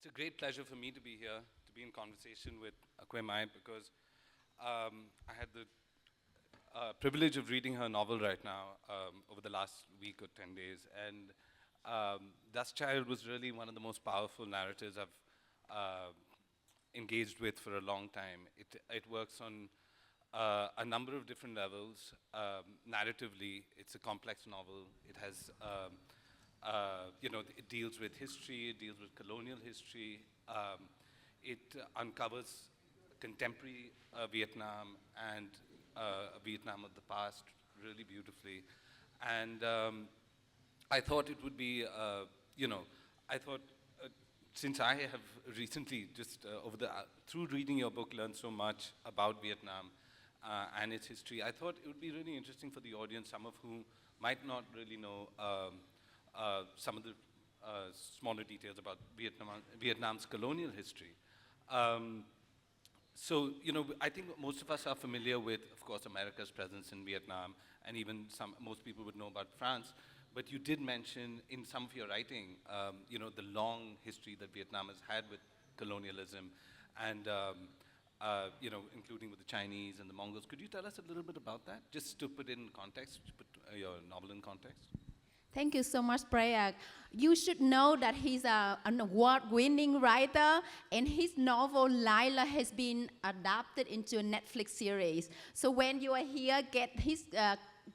It's a great pleasure for me to be here, to be in conversation with Akbar, because I had the privilege of reading her novel right now over the last week or 10 days. And Dust Child was really one of the most powerful narratives I've engaged with for a long time. It works on a number of different levels. Narratively, it's a complex novel. It has it deals with history, it deals with colonial history, it uncovers contemporary Vietnam and Vietnam of the past really beautifully. And I thought it would be, I thought since I have recently just through reading your book learned so much about Vietnam and its history, I thought it would be really interesting for the audience, some of whom might not really know some of the smaller details about Vietnam's colonial history. I think most of us are familiar with, of course, America's presence in Vietnam, and even most people would know about France. But you did mention in some of your writing, the long history that Vietnam has had with colonialism, and including with the Chinese and the Mongols. Could you tell us a little bit about that, just to put it in context, to put your novel in context? Thank you so much, Prayaag. You should know that he's an award-winning writer, and his novel, Laila, has been adapted into a Netflix series. So when you are here, get his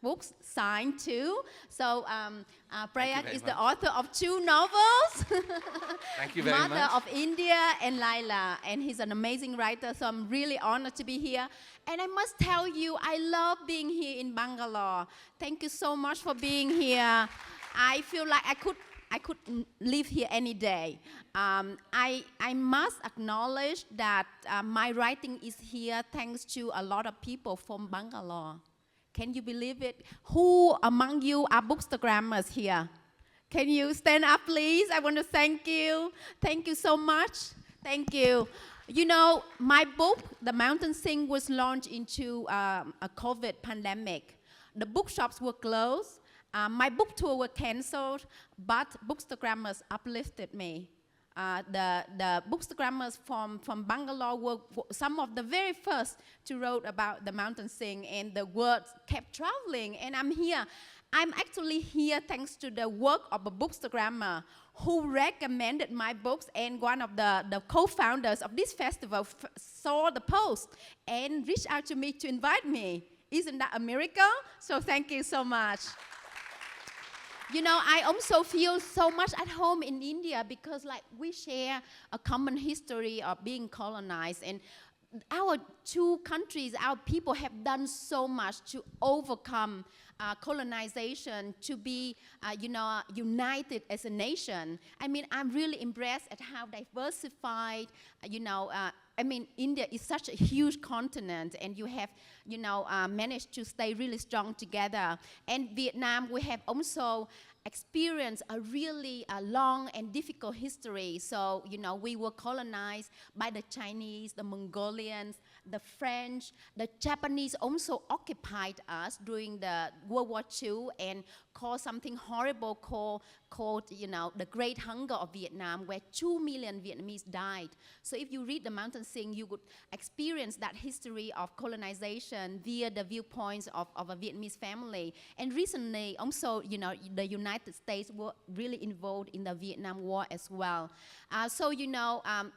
books signed too. So Prayaag is the author of 2 novels. Thank you very much. Mother of India and Laila. And he's an amazing writer, so I'm really honored to be here. And I must tell you, I love being here in Bangalore. Thank you so much for being here. I feel like I could live here any day. I must acknowledge that my writing is here thanks to a lot of people from Bangalore. Can you believe it? Who among you are bookstagrammers here? Can you stand up, please? I want to thank you. Thank you so much. Thank you. You know, my book, The Mountain Sing, was launched into a COVID pandemic. The bookshops were closed. My book tour was canceled, but bookstagrammers uplifted me. The bookstagrammers from Bangalore were some of the very first to write about the mountain sing, and the words kept traveling, and I'm here. I'm actually here thanks to the work of a bookstagrammer who recommended my books, and one of the co-founders of this festival saw the post and reached out to me to invite me. Isn't that a miracle? So thank you so much. You know, I also feel so much at home in India because we share a common history of being colonized, and our 2 countries, our people have done so much to overcome colonization, to be, united as a nation. I mean, I'm really impressed at how diversified, India is such a huge continent, and you have, managed to stay really strong together. And Vietnam, we have also experienced a really long and difficult history. So, we were colonized by the Chinese, the Mongolians, the French. The Japanese also occupied us during the World War II and caused something horrible called the Great Hunger of Vietnam, where 2 million Vietnamese died. So if you read The Mountain Sing, you would experience that history of colonization via the viewpoints of a Vietnamese family. And recently, also, the United States were really involved in the Vietnam War as well.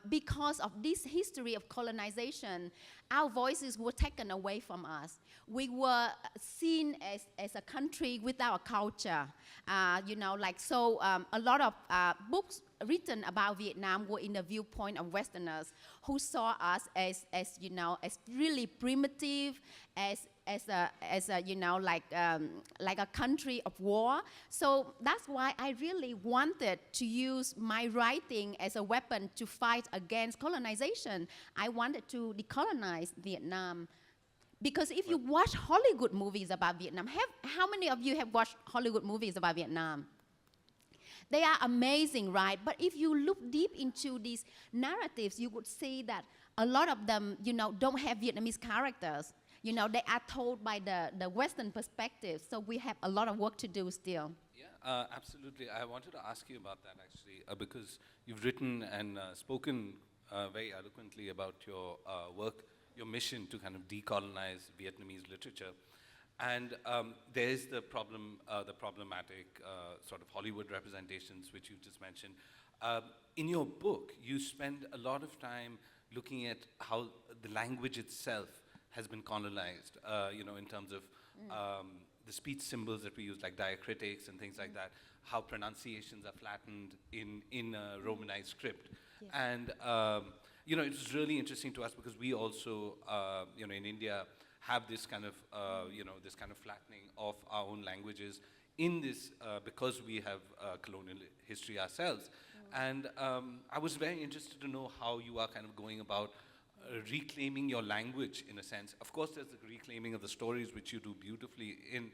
Because of this history of colonization, our voices were taken away from us. We were seen as a country without a culture. A lot of books written about Vietnam were in the viewpoint of Westerners who saw us as really primitive, as a country of war. So that's why I really wanted to use my writing as a weapon to fight against colonization. I wanted to decolonize Vietnam. Because if you watch Hollywood movies about Vietnam, how many of you have watched Hollywood movies about Vietnam? They are amazing, right? But if you look deep into these narratives, you would see that a lot of them, don't have Vietnamese characters. You know, they are told by the Western perspective, so we have a lot of work to do still. Yeah, absolutely. I wanted to ask you about that actually, because you've written and spoken very eloquently about your work, your mission to kind of decolonize Vietnamese literature. And there's the problematic sort of Hollywood representations, which you just mentioned. In your book, you spend a lot of time looking at how the language itself has been colonized, you know, in terms of the speech symbols that we use, like diacritics and things like that, how pronunciations are flattened in a Romanized script. Yes. And, you know, it was really interesting to us because we also, you know, in India, have this kind of, you know, this kind of flattening of our own languages in this, because we have colonial history ourselves. And I was very interested to know how you are kind of going about reclaiming your language in a sense. Of course, there's the reclaiming of the stories, which you do beautifully in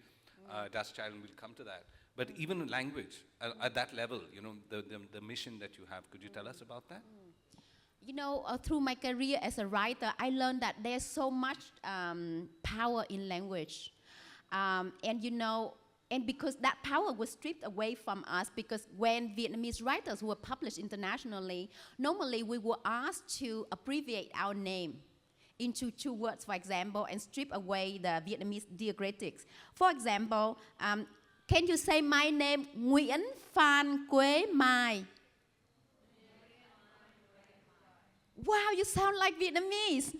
Dust Child, and we'll come to that. But even language, at that level, you know, the mission that you have, could you tell us about that? You know, through my career as a writer, I learned that there's so much power in language. And you know, and because that power was stripped away from us, because when Vietnamese writers were published internationally, normally we were asked to abbreviate our name into 2 words, for example, and strip away the Vietnamese diacritics. For example, can you say my name, Nguyen Phan Quế Mai? Wow, you sound like Vietnamese.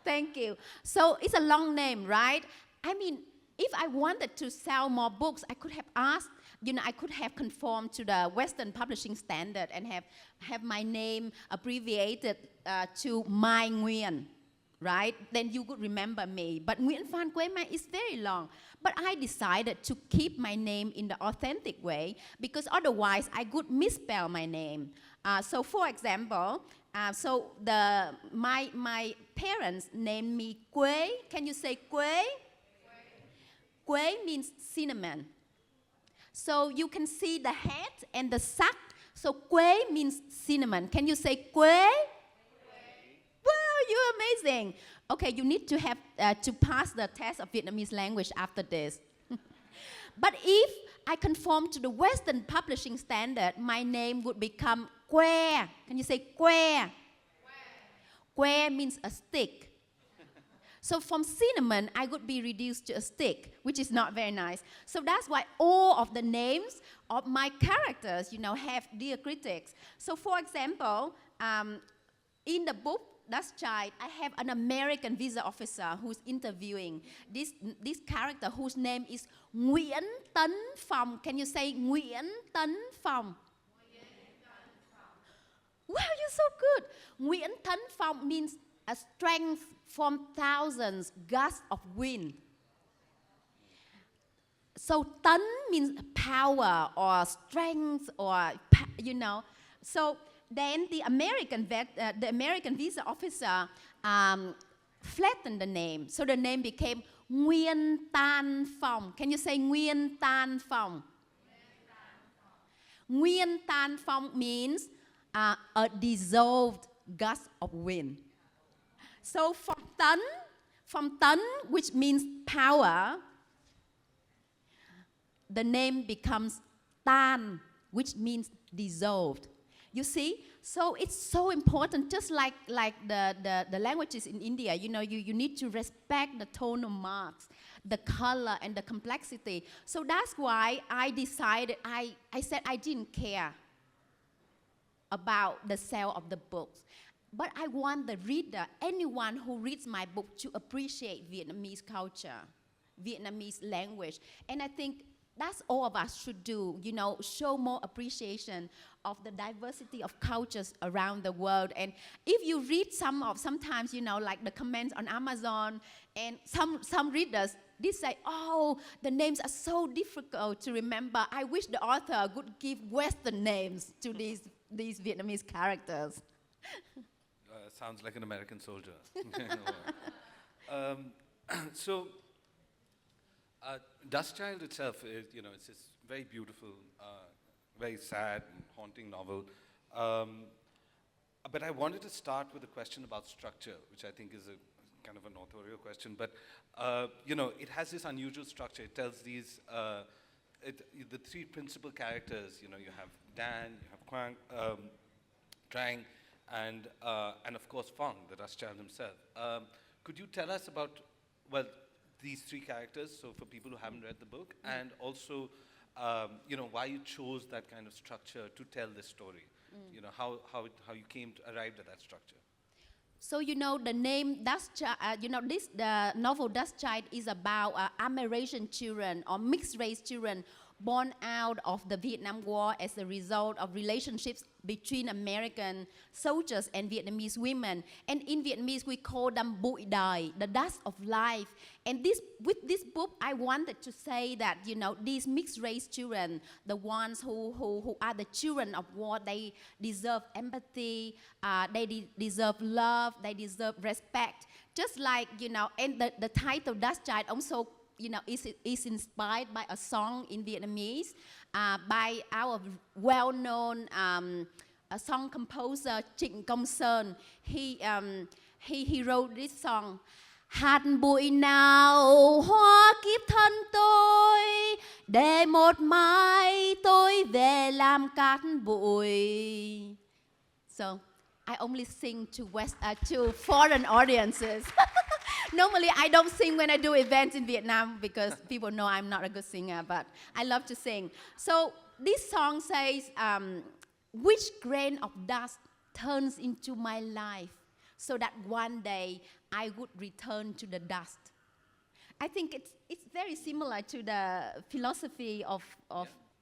Thank you. So it's a long name, right? I mean, if I wanted to sell more books, I could have asked, you know, I could have conformed to the Western publishing standard and have my name abbreviated to My Nguyen, right? Then you could remember me. But Nguyen Phan Quế Mai is very long. But I decided to keep my name in the authentic way because otherwise I could misspell my name. So for example, my parents named me Quế. Can you say Quế? Quế means cinnamon. So you can see the head and the sac. So Quế means cinnamon. Can you say Quế? Wow, you're amazing. Okay, you need to have to pass the test of Vietnamese language after this. But if I conform to the Western publishing standard, my name would become Que. Can you say Que? Que means a stick. So from cinnamon, I would be reduced to a stick, which is not very nice. So that's why all of the names of my characters, you know, have diacritics. So for example, in the book, Dust Child, I have an American visa officer who's interviewing this character whose name is Nguyen Tấn Phong. Can you say Nguyen Tấn Phong? Wow, you're so good. Nguyen Tấn Phong means a strength from thousands gusts of wind. So Tấn means power or strength or, you know. So then the American visa officer flattened the name. So the name became Nguyen Tan Phong. Can you say Nguyen Tan Phong? Nguyen Tan Phong means a dissolved gust of wind. So from Tấn, which means power, the name becomes Tan, which means dissolved. You see? So it's so important, just like the languages in India, you know, you need to respect the tonal marks, the color and the complexity. So that's why I decided, I said I didn't care about the sale of the books. But I want the reader, anyone who reads my book, to appreciate Vietnamese culture, Vietnamese language. And I think that's all of us should do, you know, show more appreciation of the diversity of cultures around the world. And if you read sometimes, you know, like the comments on Amazon, and some readers, they say, oh, the names are so difficult to remember. I wish the author would give Western names to these Vietnamese characters. Sounds like an American soldier. So, Dust Child itself is, you know, it's this very beautiful, very sad and haunting novel. But I wanted to start with a question about structure, which I think is a kind of an authorial question, but it has this unusual structure. It tells these the three principal characters. You have Dan, you have Quang, Trang, and of course Phan, the Dust Child himself. Could you tell us about these three characters? So for people who haven't read the book, and also why you chose that kind of structure to tell this story. How you came to arrive at that structure. So the name Dust Child, the novel Dust Child is about Amerasian children or mixed race children born out of the Vietnam War as a result of relationships between American soldiers and Vietnamese women. And in Vietnamese, we call them bụi đời, the dust of life. And with this book, I wanted to say that, these mixed race children, the ones who are the children of war, they deserve empathy, they deserve love, they deserve respect. Just like, and the title Dust Child also is inspired by a song in Vietnamese by our well-known song composer Trịnh Công Sơn. He wrote this song. Hạt bụi nào hóa kiếp thân tôi, để một mai tôi về làm cát bụi. So I only sing to foreign audiences. Normally, I don't sing when I do events in Vietnam because people know I'm not a good singer, but I love to sing. So this song says, which grain of dust turns into my life so that one day I would return to the dust. I think it's very similar to the philosophy of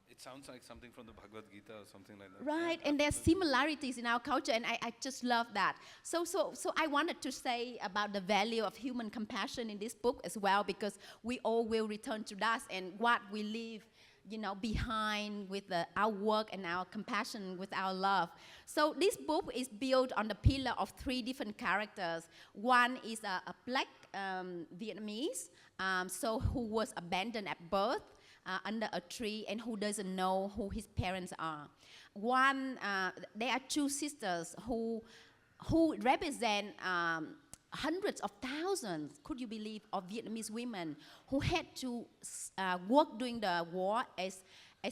It sounds like something from the Bhagavad Gita or something like that. Right, Yeah, and there's similarities in our culture, and I just love that. So I wanted to say about the value of human compassion in this book as well, because we all will return to dust, and what we leave, behind with our work and our compassion, with our love. So this book is built on the pillar of three different characters. One is a black Vietnamese, who was abandoned at birth. Under a tree, and who doesn't know who his parents are. There are two sisters who represent hundreds of thousands, could you believe, of Vietnamese women who had to work during the war as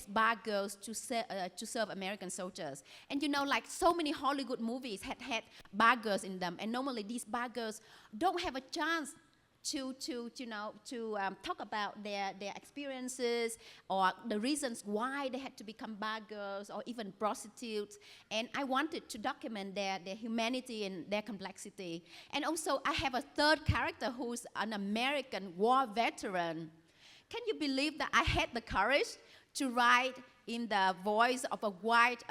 bar girls to serve American soldiers. And like so many Hollywood movies had bar girls in them, and normally these bar girls don't have a chance to talk about their experiences or the reasons why they had to become bar girls or even prostitutes. And I wanted to document their humanity and their complexity. And also I have a third character who's an American war veteran. Can you believe that I had the courage to write in the voice of a white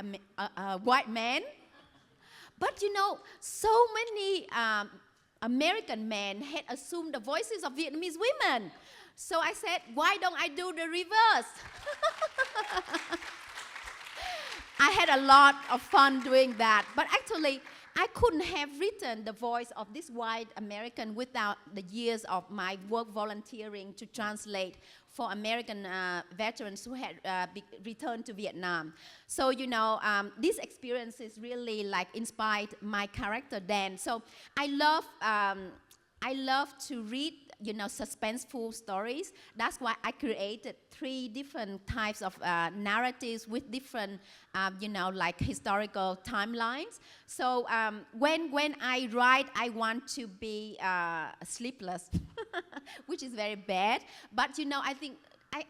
man? But so many American men had assumed the voices of Vietnamese women. So I said, why don't I do the reverse? I had a lot of fun doing that. But actually, I couldn't have written the voice of this white American without the years of my work volunteering to translate for American veterans who had returned to Vietnam. So, this experience is really inspired my character Dan. So I love to read, suspenseful stories. That's why I created three different types of narratives with different, historical timelines. So when I write, I want to be sleepless, which is very bad. But, I think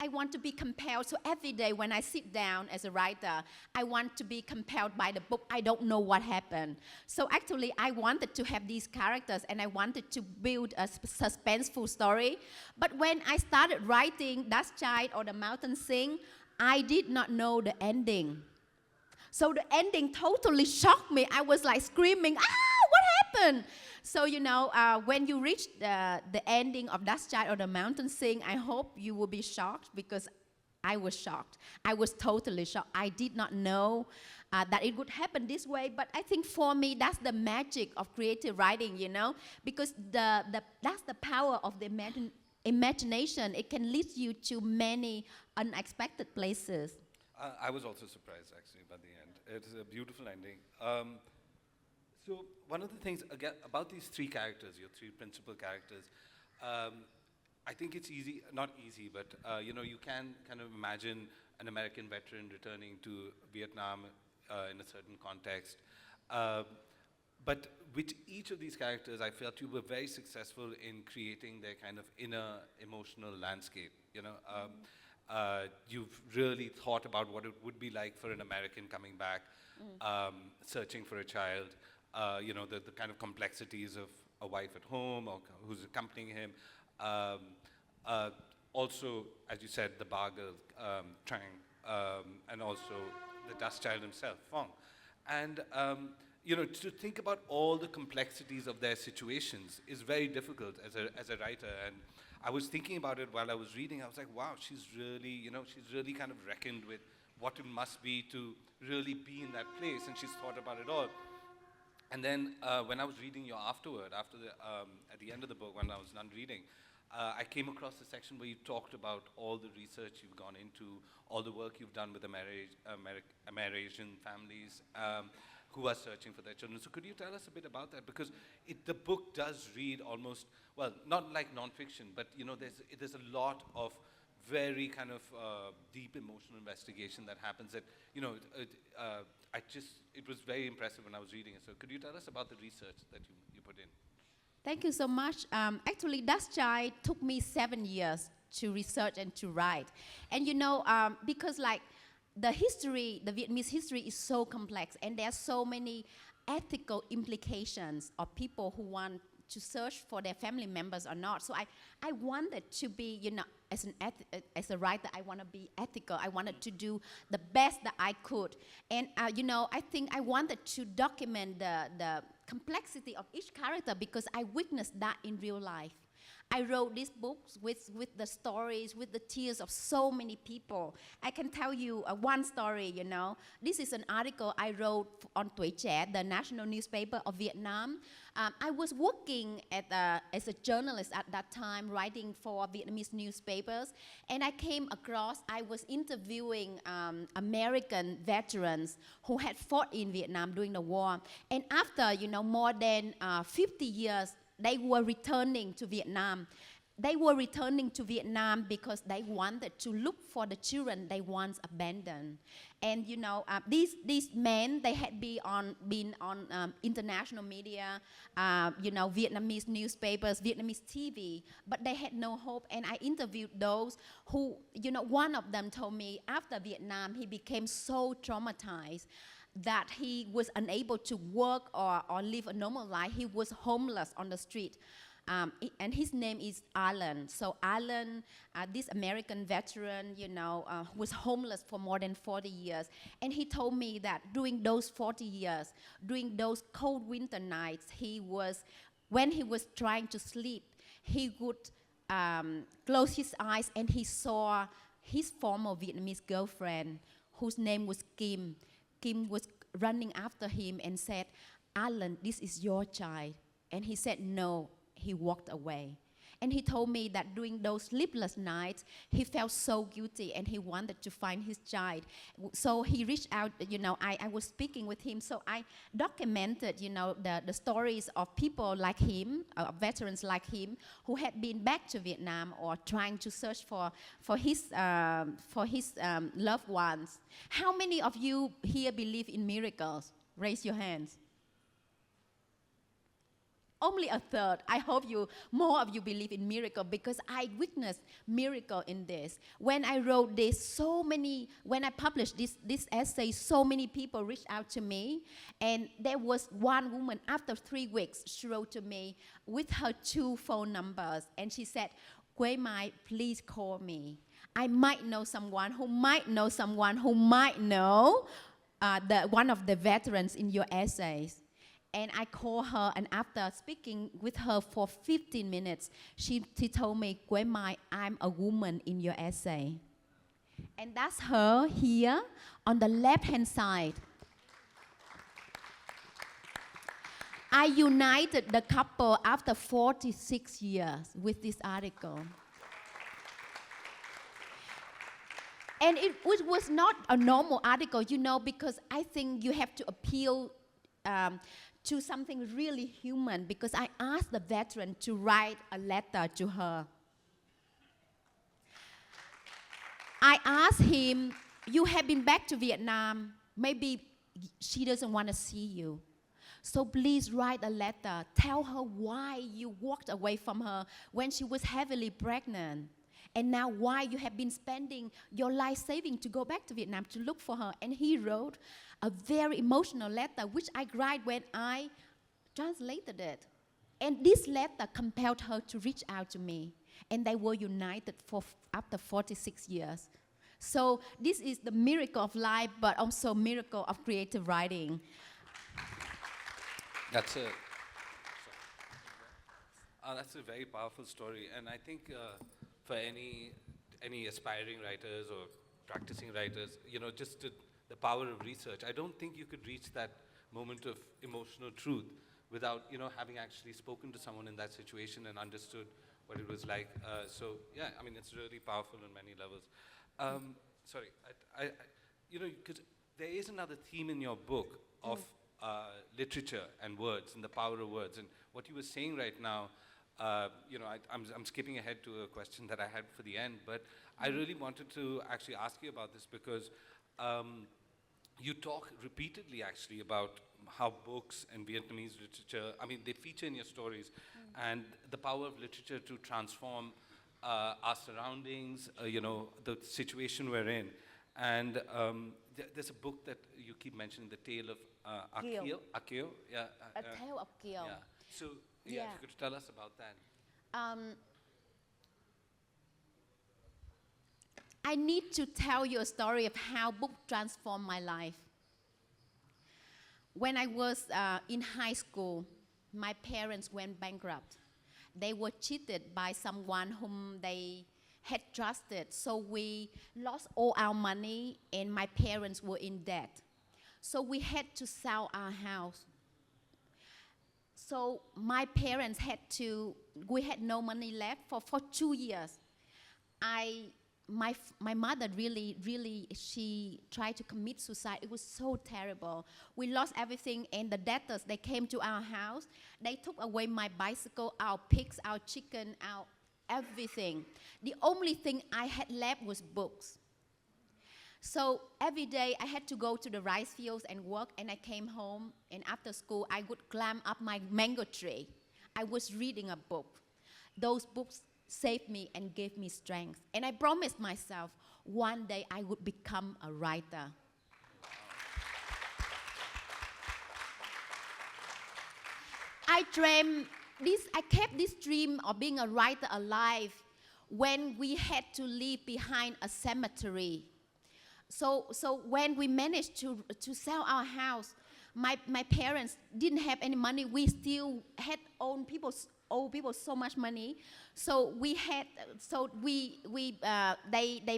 I want to be compelled. So every day when I sit down as a writer, I want to be compelled by the book. I don't know what happened. So actually, I wanted to have these characters, and I wanted to build a suspenseful story. But when I started writing Dust Child or The Mountain Sing, I did not know the ending. So the ending totally shocked me. I was screaming, what happened? So, when you reach the ending of Dust Child or The Mountain Sing, I hope you will be shocked, because I was shocked. I was totally shocked. I did not know that it would happen this way. But I think for me, that's the magic of creative writing, because that's the power of the imagination. It can lead you to many unexpected places. I was also surprised, actually, by the end. It's a beautiful ending. So one of the things again about these three characters, your three principal characters, um, I think it's easy, not easy, but you can kind of imagine an American veteran returning to Vietnam in a certain context. Uh, but with each of these characters, I felt you were very successful in creating their kind of inner emotional landscape. You've really thought about what it would be like for an American coming back, searching for a child. The kind of complexities of a wife at home or who's accompanying him. Um, Also, as you said, the bar girl, Trang, and also the dust child himself, Phong. And to think about all the complexities of their situations is very difficult as a writer. And I was thinking about it while I was reading. I was like, wow, she's really kind of reckoned with what it must be to really be in that place, and she's thought about it all. And then when I was reading your afterword, at the end of the book, when I was done reading, I came across a section where you talked about all the research you've gone into, all the work you've done with Amerasian families who are searching for their children. So could you tell us a bit about that? Because the book does read almost, well, not like nonfiction, but there's a lot of very kind of deep emotional investigation that happens that, it was very impressive when I was reading it. So could you tell us about the research that you put in? Thank you so much. Actually, Dust Child took me 7 years to research and to write. And because like the Vietnamese history is so complex, and there are so many ethical implications of people who want to search for their family members or not. So I wanted to be, as a writer, I want to be ethical. I wanted to do the best that I could. And, I think I wanted to document the complexity of each character because I witnessed that in real life. I wrote these books with the stories, with the tears of so many people. I can tell you one story, This is an article I wrote on Tuổi Trẻ, the national newspaper of Vietnam. I was working as a journalist at that time, writing for Vietnamese newspapers. And I was interviewing American veterans who had fought in Vietnam during the war. And after, more than 50 years, they were returning to Vietnam. They were returning to Vietnam because they wanted to look for the children they once abandoned. And these men, they had been on international media, Vietnamese newspapers, Vietnamese TV, but they had no hope. And I interviewed those who, one of them told me after Vietnam, he became so traumatized that he was unable to work or live a normal life. He was homeless on the street. And his name is Alan. So Alan, this American veteran, who was homeless for more than 40 years. And he told me that during those 40 years, during those cold winter nights, when he was trying to sleep, he would close his eyes and he saw his former Vietnamese girlfriend, whose name was Kim. Kim was running after him and said, "Alan, this is your child." And he said no. He walked away. And he told me that during those sleepless nights, he felt so guilty and he wanted to find his child. So he reached out, I was speaking with him. So I documented, the stories of people like him, veterans like him, who had been back to Vietnam or trying to search for his loved ones. How many of you here believe in miracles? Raise your hands. Only a third. I hope more of you believe in miracle because I witnessed miracle in this. When I wrote this, when I published this essay, so many people reached out to me. And there was one woman, after 3 weeks, she wrote to me with her 2 phone numbers. And she said, "Quế Mai, please call me. I might know someone who might know someone who might know one of the veterans in your essays." And I called her, and after speaking with her for 15 minutes, she told me, "Quế Mai, I'm a woman in your essay." And that's her here on the left-hand side. I united the couple after 46 years with this article. And it was not a normal article, because I think you have to appeal to something really human because I asked the veteran to write a letter to her. I asked him, you have been back to Vietnam, maybe she doesn't want to see you. So please write a letter. Tell her why you walked away from her when she was heavily pregnant. And now why you have been spending your life saving to go back to Vietnam to look for her. And he wrote a very emotional letter, which I cried when I translated it. And this letter compelled her to reach out to me. And they were united for after 46 years. So this is the miracle of life, but also miracle of creative writing. That's a very powerful story, and I think for any aspiring writers or practicing writers, just the power of research. I don't think you could reach that moment of emotional truth without having actually spoken to someone in that situation and understood what it was like. So yeah, I mean, it's really powerful on many levels. Sorry, because there is another theme in your book of literature and words and the power of words. And what you were saying right now, I'm skipping ahead to a question that I had for the end, but I really wanted to actually ask you about this because you talk repeatedly actually about how books and Vietnamese literature, I mean, they feature in your stories, and the power of literature to transform our surroundings, the situation we're in. And there's a book that you keep mentioning, The Tale of Akio. Yeah, A Tale of Gil. Yeah. So, if you could tell us about that. I need to tell you a story of how book transformed my life. When I was in high school, my parents went bankrupt. They were cheated by someone whom they had trusted. So we lost all our money and my parents were in debt. So we had to sell our house. So my parents we had no money left for 2 years. My mother really, she tried to commit suicide. It was so terrible. We lost everything, and the debtors, they came to our house. They took away my bicycle, our pigs, our chicken, our everything. The only thing I had left was books. So every day I had to go to the rice fields and work, and I came home, and after school I would climb up my mango tree. I was reading a book. Those books saved me and gave me strength. And I promised myself one day I would become a writer. I kept this dream of being a writer alive when we had to leave behind a cemetery. So when we managed to sell our house, my parents didn't have any money. We still had owe people so much money. So they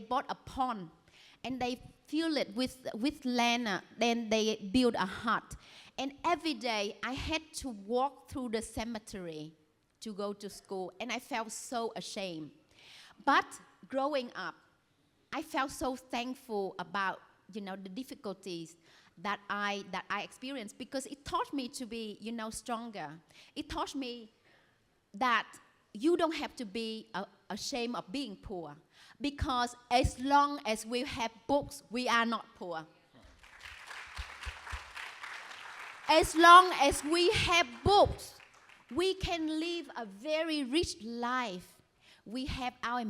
bought a pond and they filled it with land. Then they built a hut. And every day I had to walk through the cemetery to go to school, and I felt so ashamed. But growing up, I felt so thankful about the difficulties that I experienced, because it taught me to be stronger. It taught me that you don't have to be ashamed of being poor, because as long as we have books, we are not poor. As long as we have books, we can live a very rich life. We have our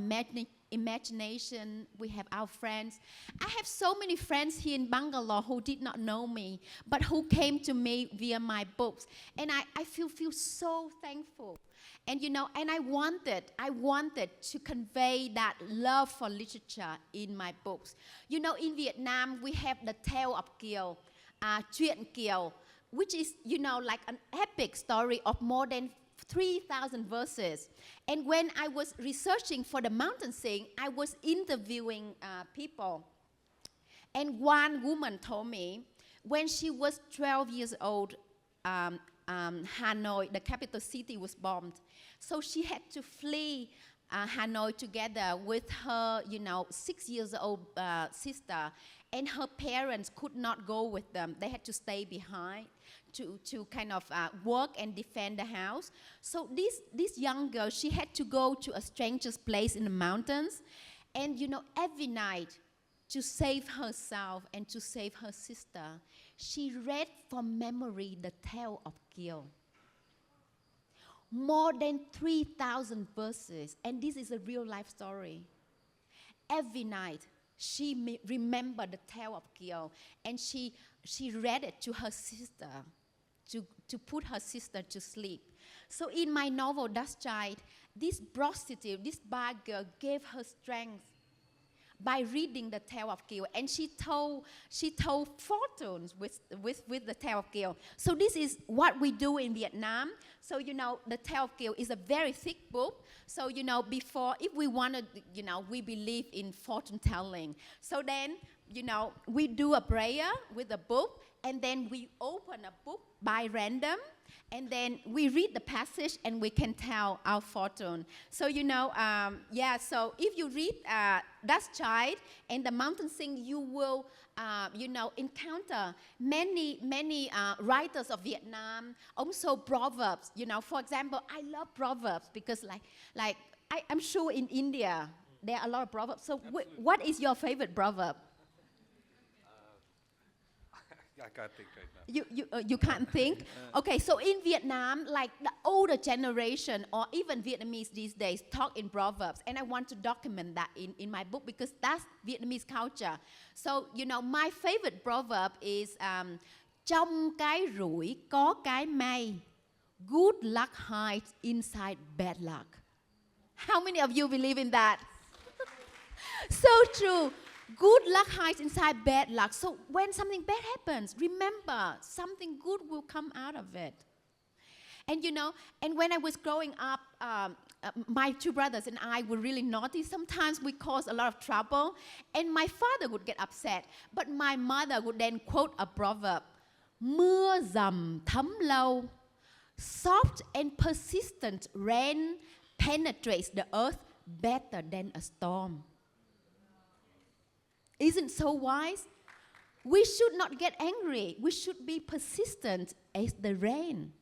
imagination, we have our friends. I have so many friends here in Bangalore who did not know me, but who came to me via my books. And I feel so thankful. And and I wanted to convey that love for literature in my books. In Vietnam, we have the Tale of Kiều, Chuyện Kiều, which is, like an epic story of more than 3,000 verses. And when I was researching for the Mountain Sing, I was interviewing people. And one woman told me when she was 12 years old, Hanoi, the capital city, was bombed. So she had to flee Hanoi together with her, 6 years old sister, and her parents could not go with them. They had to stay behind to kind of work and defend the house. So this young girl, she had to go to a stranger's place in the mountains, and every night, to save herself and to save her sister, she read from memory the Tale of Gil. More than 3,000 verses, and this is a real life story. Every night, she remembered the Tale of Gil, and she read it to her sister to put her sister to sleep. So in my novel, Dust Child, this prostitute, this bar girl, gave her strength by reading the Tale of Gil, and she told fortunes with the Tale of Gil. So this is what we do in Vietnam. So the Tale of Gil is a very thick book. So before, if we wanted, we believe in fortune telling. So then we do a prayer with the book, and then we open a book by random, and then we read the passage and we can tell our fortune. So so if you read Dust Child and the Mountain Sing, you will encounter many writers of Vietnam, also proverbs. For example, I love proverbs because I'm sure in India there are a lot of proverbs. So what is your favorite proverb? I can't think right now. You can't think? Okay, so in Vietnam, like the older generation or even Vietnamese these days talk in proverbs, and I want to document that in my book because that's Vietnamese culture. So, my favorite proverb is trong cái rủi có cái may, good luck hides inside bad luck. How many of you believe in that? So true. Good luck hides inside bad luck. So when something bad happens, remember, something good will come out of it. And and when I was growing up, my two brothers and I were really naughty. Sometimes we caused a lot of trouble, and my father would get upset. But my mother would then quote a proverb, mưa dầm thấm lâu, soft and persistent rain penetrates the earth better than a storm. Isn't so wise? We should not get angry. We should be persistent as the rain.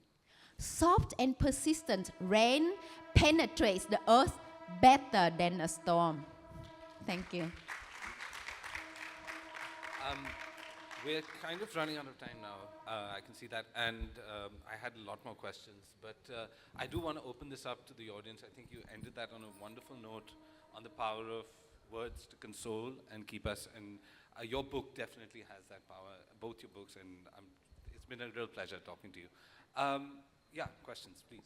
Soft and persistent rain penetrates the earth better than a storm. Thank you. We're kind of running out of time now. I can see that, and I had a lot more questions, but I do want to open this up to the audience. I think you ended that on a wonderful note on the power of words to console and keep us, and your book definitely has that power, both your books, and it's been a real pleasure talking to you. Yeah, questions, please.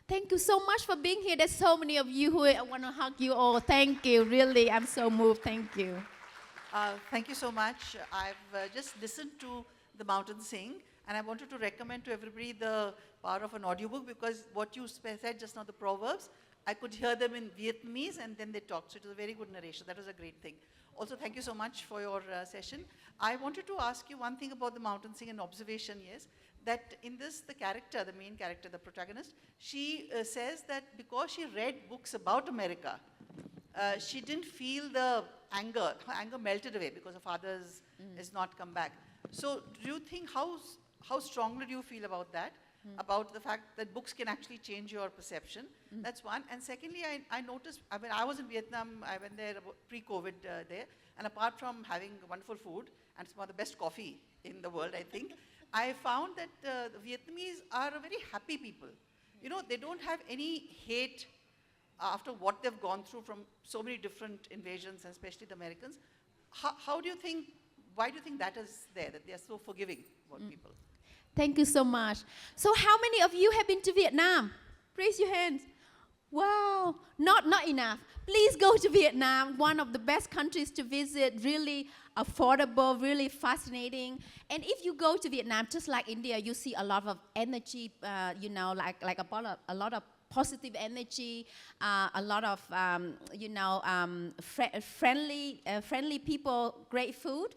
Thank you so much for being here. There's so many of you who I want to hug you all. Thank you, really, I'm so moved. Thank you. Thank you so much. I've just listened to The Mountain Sing, and I wanted to recommend to everybody the power of an audiobook, because what you said just now, the proverbs, I could hear them in Vietnamese and then they talked. So it was a very good narration. That was a great thing. Also, thank you so much for your session. I wanted to ask you one thing about The Mountain Sing, an observation, yes, that in this, the character, the main character, the protagonist, she says that because she read books about America, she didn't feel the anger. Her anger melted away because her father's has not come back. So do you think, how strongly do you feel about that? About the fact that books can actually change your perception? That's one. And secondly, I noticed, I was in Vietnam, I went there pre-COVID there, and apart from having wonderful food, and some of the best coffee in the world, I think, I found that the Vietnamese are a very happy people. They don't have any hate after what they've gone through from so many different invasions, and especially the Americans. How do you think, why do you think that is there, that they are so forgiving about people? Thank you so much. So how many of you have been to Vietnam? Raise your hands. Wow, not enough. Please go to Vietnam, one of the best countries to visit, really affordable, really fascinating. And if you go to Vietnam, just like India, you see a lot of energy, like a lot of positive energy, a lot of, friendly people, great food.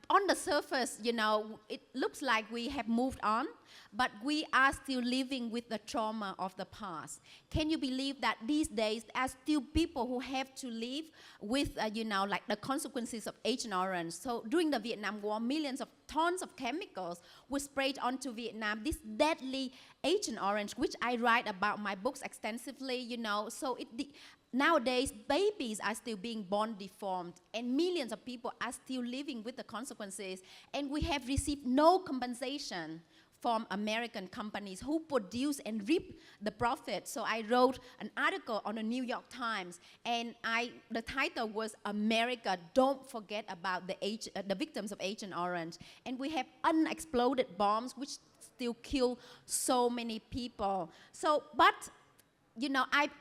On the surface, it looks like we have moved on, but we are still living with the trauma of the past. Can you believe that these days there are still people who have to live with, like the consequences of Agent Orange? So during the Vietnam War, millions of tons of chemicals were sprayed onto Vietnam. This deadly Agent Orange, which I write about my books extensively, so nowadays, babies are still being born deformed, and millions of people are still living with the consequences, and we have received no compensation from American companies who produce and reap the profit. So I wrote an article on the New York Times, and the title was "America, Don't Forget About the Victims of Agent Orange." And we have unexploded bombs which still kill so many people. So, but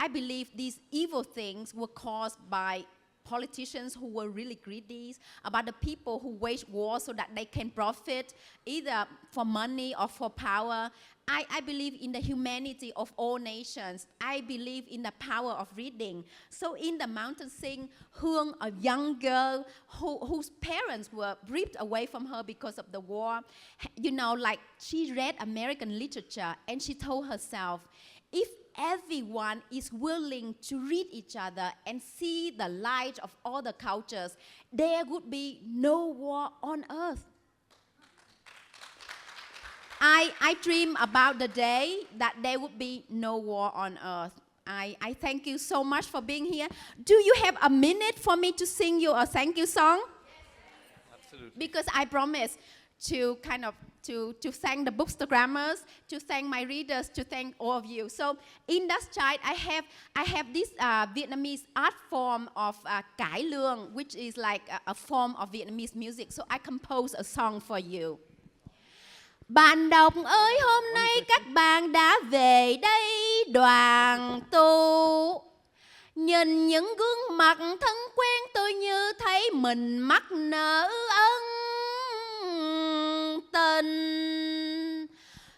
I believe these evil things were caused by politicians who were really greedy, about the people who wage war so that they can profit either for money or for power. I believe in the humanity of all nations. I believe in the power of reading. So in The Mountain Sing, Hương, a young girl whose parents were ripped away from her because of the war, like she read American literature and she told herself, if everyone is willing to read each other and see the light of all the cultures, there would be no war on earth. I dream about the day that there would be no war on earth. I thank you so much for being here. Do you have a minute for me to sing you a thank you song? Absolutely. Because I promise to kind of to thank the bookstagrammers, to thank my readers, to thank all of you. So in that chart, I have this Vietnamese art form of cải lương, which is like a form of Vietnamese music. So I composed a song for you. Bạn đọc ơi, hôm nay các bạn đã về đây đoàn tụ. Nhìn những gương mặt thân quen, tôi như thấy mình mắc nợ ân tình.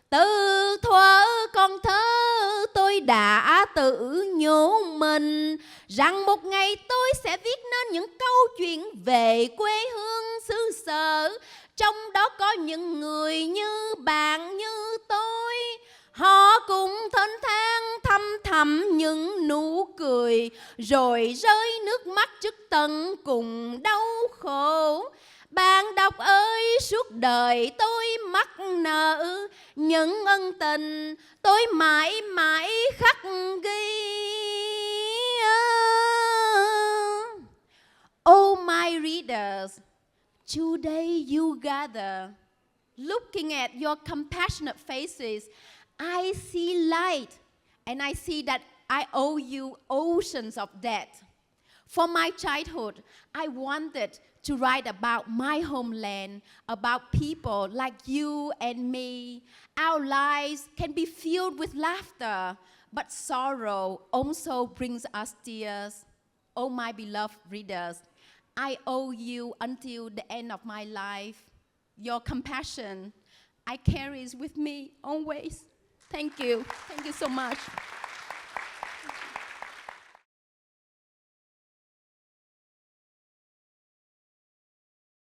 Từ thuở còn thơ, tôi đã tự nhủ mình rằng một ngày tôi sẽ viết nên những câu chuyện về quê hương xứ sở. Trong đó có những người như bạn như tôi, họ cùng thênh thang thăm thầm những nụ cười, rồi rơi nước mắt trước tận cùng đau khổ. Bạn đọc ơi, suốt đời tôi mắc nợ những ân tình tôi mãi mãi khắc ghi. Oh my readers, today you gather, looking at your compassionate faces, I see light, and I see that I owe you oceans of debt. For my childhood, I wanted to write about my homeland, about people like you and me. Our lives can be filled with laughter, but sorrow also brings us tears. Oh, my beloved readers, I owe you until the end of my life. Your compassion, I carry with me always. Thank you. Thank you so much.